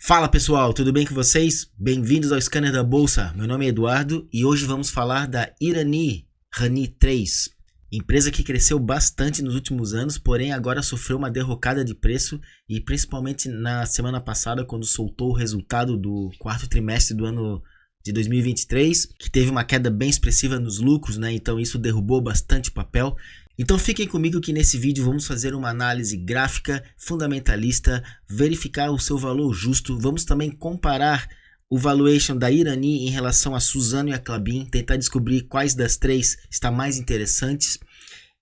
Fala pessoal, tudo bem com vocês? Bem-vindos ao Scanner da Bolsa. Meu nome é Eduardo e hoje vamos falar da Irani Rani 3, empresa que cresceu bastante nos últimos anos, porém agora sofreu uma derrocada de preço e principalmente na semana passada, quando soltou o resultado do quarto trimestre do ano de 2023, que teve uma queda bem expressiva nos lucros, né? Então isso derrubou bastante o papel. Então fiquem comigo que nesse vídeo vamos fazer uma análise gráfica, fundamentalista, verificar o seu valor justo, vamos também comparar o valuation da Irani em relação a Suzano e a Klabin, tentar descobrir quais das três está mais interessantes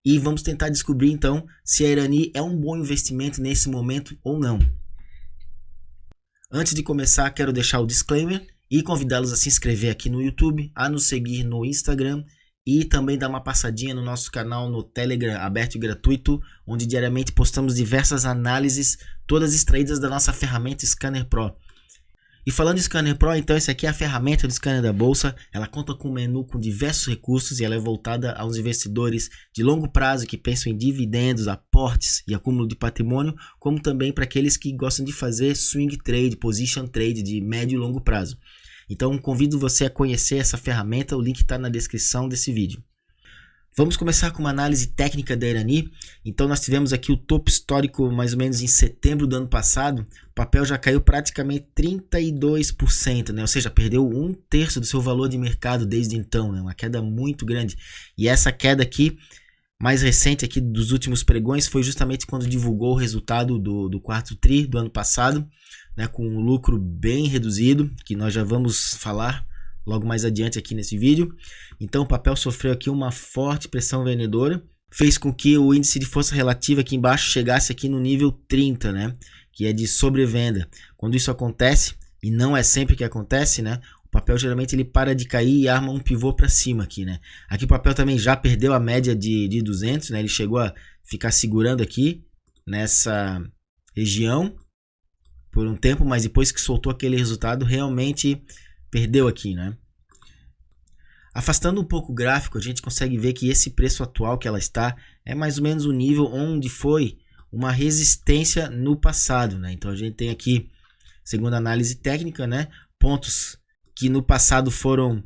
e vamos tentar descobrir então se a Irani é um bom investimento nesse momento ou não. Antes de começar, quero deixar o disclaimer e convidá-los a se inscrever aqui no YouTube, a nos seguir no Instagram e também dar uma passadinha no nosso canal no Telegram aberto e gratuito, onde diariamente postamos diversas análises, todas extraídas da nossa ferramenta Scanner Pro. E falando em Scanner Pro, então essa aqui é a ferramenta do Scanner da Bolsa. Ela conta com um menu com diversos recursos e ela é voltada aos investidores de longo prazo que pensam em dividendos, aportes e acúmulo de patrimônio, como também para aqueles que gostam de fazer swing trade, position trade de médio e longo prazo. Então convido você a conhecer essa ferramenta, o link está na descrição desse vídeo. Vamos começar com uma análise técnica da Irani. Então nós tivemos aqui o topo histórico mais ou menos em setembro do ano passado. O papel já caiu praticamente 32%, né? Ou seja, perdeu 1/3 do seu valor de mercado desde então, né? Uma queda muito grande. E essa queda aqui, mais recente aqui dos últimos pregões, foi justamente quando divulgou o resultado do quarto tri do ano passado, né, com um lucro bem reduzido, que nós já vamos falar logo mais adiante aqui nesse vídeo. Então o papel sofreu aqui uma forte pressão vendedora, fez com que o índice de força relativa aqui embaixo chegasse aqui no nível 30, né, que é de sobrevenda. Quando isso acontece, e não é sempre que acontece, né, o papel geralmente ele para de cair e arma um pivô para cima aqui, né. Aqui o papel também já perdeu a média de 200, né, ele chegou a ficar segurando aqui nessa região por um tempo, mas depois que soltou aquele resultado, realmente perdeu aqui, né? Afastando um pouco o gráfico, a gente consegue ver que esse preço atual que ela está é mais ou menos o nível onde foi uma resistência no passado, né? Então a gente tem aqui, segundo a análise técnica, né, pontos que no passado foram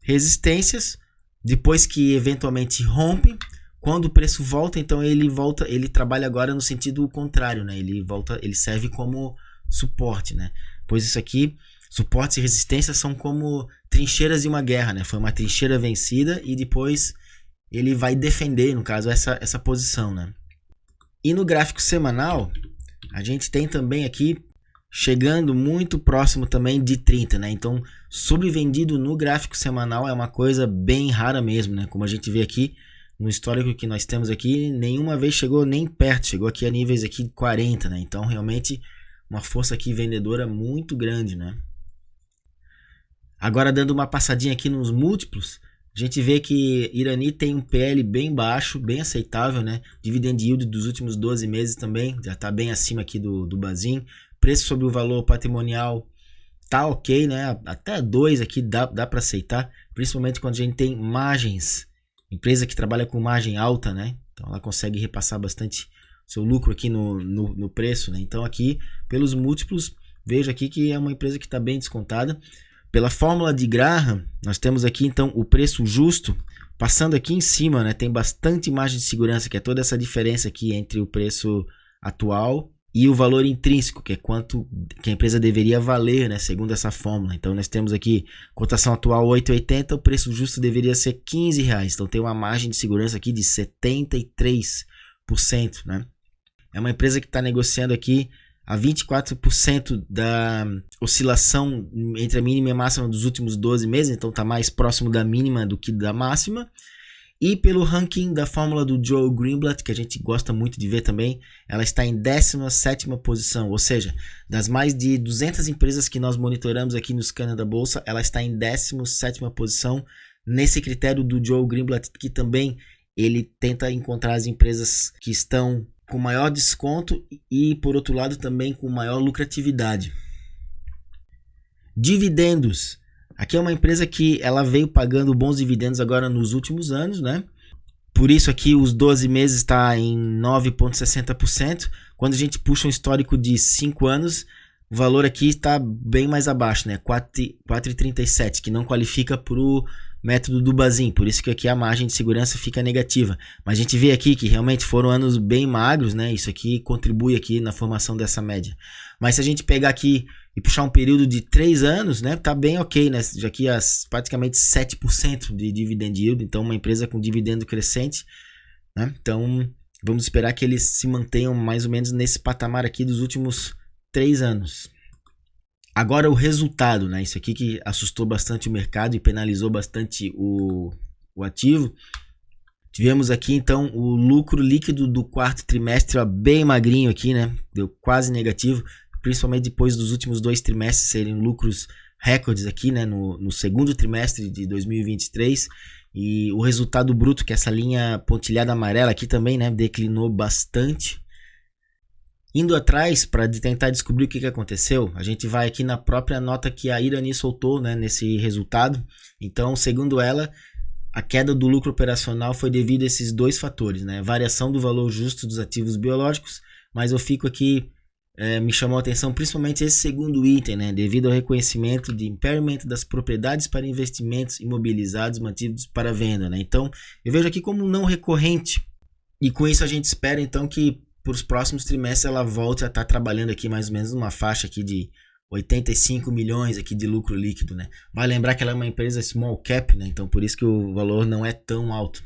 resistências, depois que eventualmente rompe. Quando o preço volta, então ele trabalha agora no sentido contrário, né? Ele serve como suporte, né? Pois isso aqui, suportes e resistências são como trincheiras de uma guerra, né? Foi uma trincheira vencida e depois ele vai defender, no caso, essa posição, né? E no gráfico semanal, a gente tem também aqui chegando muito próximo também de 30, né? Então, sobrevendido no gráfico semanal é uma coisa bem rara mesmo, né? Como a gente vê aqui, no histórico que nós temos aqui, nenhuma vez chegou nem perto, chegou aqui a níveis aqui de 40, né? Então, realmente, uma força aqui vendedora muito grande, né? Agora, dando uma passadinha aqui nos múltiplos, a gente vê que Irani tem um PL bem baixo, bem aceitável, né? Dividend yield dos últimos 12 meses também, já está bem acima aqui do Bazin. Preço sobre o valor patrimonial tá ok, né? Até 2 aqui dá para aceitar, principalmente quando a gente tem margens. Empresa que trabalha com margem alta, né? Então ela consegue repassar bastante seu lucro aqui no preço, né? Então aqui, pelos múltiplos, vejo aqui que é uma empresa que está bem descontada. Pela fórmula de Graham, nós temos aqui então o preço justo, passando aqui em cima, né? Tem bastante margem de segurança, que é toda essa diferença aqui entre o preço atual e o valor intrínseco, que é quanto que a empresa deveria valer, né, segundo essa fórmula. Então nós temos aqui cotação atual 8,80, o preço justo deveria ser R$15. Então tem uma margem de segurança aqui de 73%, né? É uma empresa que está negociando aqui a 24% da oscilação entre a mínima e a máxima dos últimos 12 meses, então está mais próximo da mínima do que da máxima. E pelo ranking da fórmula do Joe Greenblatt, que a gente gosta muito de ver também, ela está em 17ª posição, ou seja, das mais de 200 empresas que nós monitoramos aqui no Scanner da Bolsa, ela está em 17ª posição nesse critério do Joe Greenblatt, que também ele tenta encontrar as empresas que estão com maior desconto e, por outro lado, também com maior lucratividade. Dividendos. Aqui é uma empresa que ela veio pagando bons dividendos agora nos últimos anos, né? Por isso aqui os 12 meses está em 9,60%. Quando a gente puxa um histórico de 5 anos, o valor aqui está bem mais abaixo, né? 4,37, que não qualifica para o método do Bazin, por isso que aqui a margem de segurança fica negativa. Mas a gente vê aqui que realmente foram anos bem magros, né? Isso aqui contribui aqui na formação dessa média. Mas se a gente pegar aqui e puxar um período de 3 anos, né? Tá bem ok, né? Já aqui praticamente 7% de dividend yield, então uma empresa com dividendo crescente, né? Então vamos esperar que eles se mantenham mais ou menos nesse patamar aqui dos últimos 3 anos. Agora o resultado, né? Isso aqui que assustou bastante o mercado e penalizou bastante o ativo. Tivemos aqui então o lucro líquido do quarto trimestre, ó, bem magrinho aqui, né? Deu quase negativo, principalmente depois dos últimos 2 trimestres serem lucros recordes aqui, né? No segundo trimestre de 2023. E o resultado bruto, que é essa linha pontilhada amarela aqui também, né? Declinou bastante. Indo atrás para tentar descobrir o que aconteceu, a gente vai aqui na própria nota que a Irani soltou, né, nesse resultado. Então, segundo ela, a queda do lucro operacional foi devido a esses 2 fatores, né? Variação do valor justo dos ativos biológicos, mas eu fico aqui, me chamou a atenção principalmente esse segundo item, né? Devido ao reconhecimento de impairment das propriedades para investimentos imobilizados mantidos para venda, né? Então, eu vejo aqui como não recorrente e com isso a gente espera então que para os próximos trimestres ela volte a estar trabalhando aqui mais ou menos numa faixa aqui de 85 milhões aqui de lucro líquido, né? Vai lembrar que ela é uma empresa small cap, né? Então por isso que o valor não é tão alto.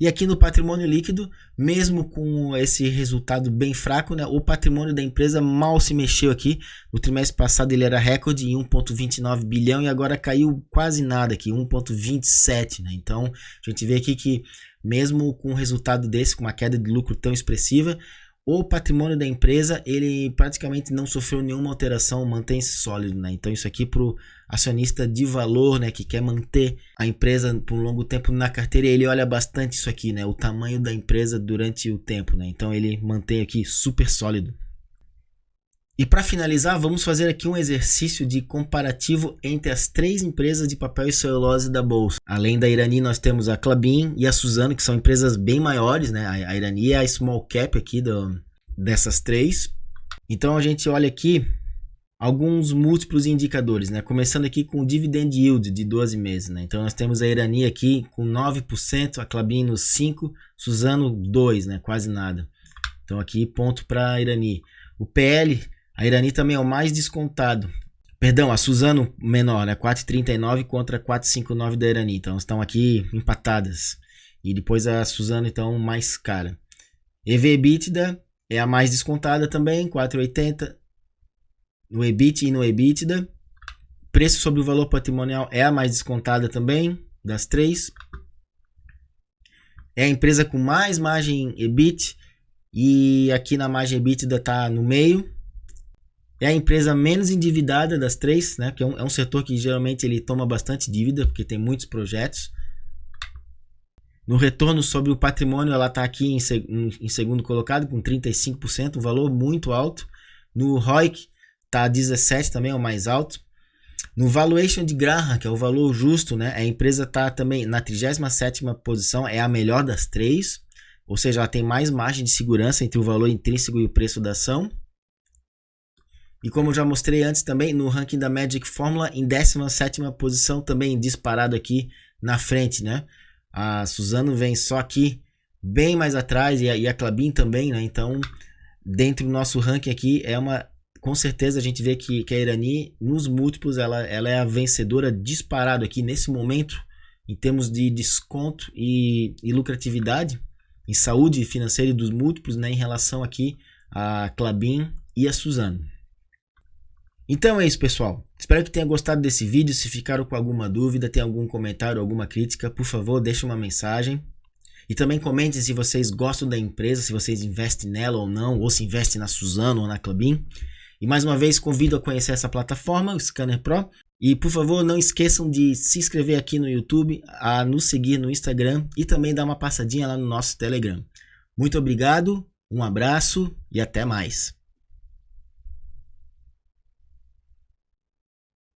E aqui no patrimônio líquido, mesmo com esse resultado bem fraco, né, o patrimônio da empresa mal se mexeu aqui. No trimestre passado ele era recorde em 1,29 bilhão e agora caiu quase nada aqui, 1,27, né? Então a gente vê aqui que mesmo com um resultado desse, com uma queda de lucro tão expressiva, o patrimônio da empresa ele praticamente não sofreu nenhuma alteração, mantém-se sólido, né? Então isso aqui para o acionista de valor, né, que quer manter a empresa por um longo tempo na carteira, ele olha bastante isso aqui, né, o tamanho da empresa durante o tempo, né? Então ele mantém aqui super sólido. E para finalizar, vamos fazer aqui um exercício de comparativo entre as 3 empresas de papel e celulose da bolsa. Além da Irani, nós temos a Klabin e a Suzano, que são empresas bem maiores, né? A Irani é a small cap aqui dessas 3. Então a gente olha aqui alguns múltiplos indicadores, né? Começando aqui com o dividend yield de 12 meses, né? Então nós temos a Irani aqui com 9%, a Klabin nos 5%, Suzano 2%, né? Quase nada. Então aqui ponto para a Irani. O PL, a Irani também é o mais descontado. Perdão, a Suzano menor, né? 4,39 contra 4,59 da Irani. Então estão aqui empatadas. E depois a Suzano então mais cara. EV/EBITDA é a mais descontada também, 4,80 no EBIT e no EBITDA. Preço sobre o valor patrimonial é a mais descontada também das 3. É a empresa com mais margem EBIT e aqui na margem EBITDA está no meio. É a empresa menos endividada das 3, né? Que é um setor que geralmente ele toma bastante dívida, porque tem muitos projetos. No retorno sobre o patrimônio, ela está aqui em segundo colocado, com 35%, um valor muito alto. No ROIC, está 17%, também é o mais alto. No valuation de Graham, que é o valor justo, né? A empresa está também na 37ª posição, é a melhor das 3. Ou seja, ela tem mais margem de segurança entre o valor intrínseco e o preço da ação. E como eu já mostrei antes também, no ranking da Magic Formula, em 17ª posição, também disparado aqui na frente, né? A Suzano vem só aqui, bem mais atrás, e a Klabin também, né? Então, dentro do nosso ranking aqui, com certeza a gente vê que a Irani, nos múltiplos, ela é a vencedora disparado aqui nesse momento, em termos de desconto e lucratividade, em saúde financeira dos múltiplos, né? Em relação aqui a Klabin e a Suzano. Então é isso, pessoal. Espero que tenha gostado desse vídeo. Se ficaram com alguma dúvida, tem algum comentário, alguma crítica, por favor, deixe uma mensagem. E também comentem se vocês gostam da empresa, se vocês investem nela ou não, ou se investem na Suzano ou na Klabin. E mais uma vez, convido a conhecer essa plataforma, o Scanner Pro. E por favor, não esqueçam de se inscrever aqui no YouTube, a nos seguir no Instagram e também dar uma passadinha lá no nosso Telegram. Muito obrigado, um abraço e até mais.